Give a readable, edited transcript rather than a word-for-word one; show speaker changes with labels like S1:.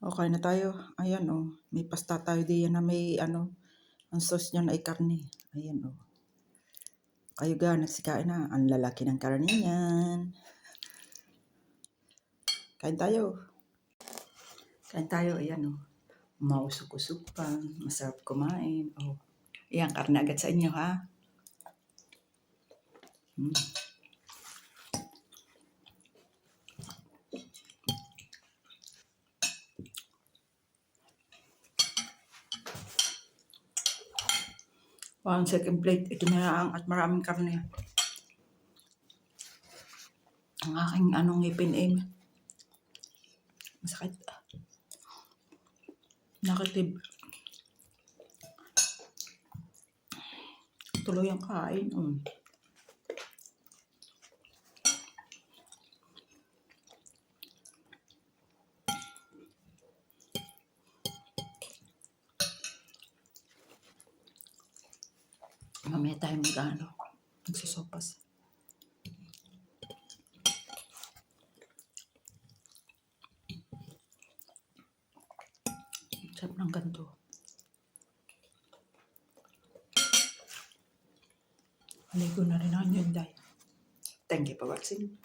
S1: Okay na tayo. Ayan oh, may pasta tayo diyan na may ano, ang sauce niyan ay karne. Ayan oh. Kayo ga, nagsikain na. Ang lalaki ng karne niyan. Kain tayo. Kain tayo, ayan oh. Mausok-usok pa. Masarap kumain. Oh. Ayan, karne agad sa inyo ha. One second plate. Ito na lang at maraming karne. Ang aking anong ngipin eh. Masakit. Nakitib. Tuloy ang kain. Mamaya tayo mag-ano. Magsasopas. Sarap ng ganito. Haligo na rin ang Hyundai. Thank you for watching.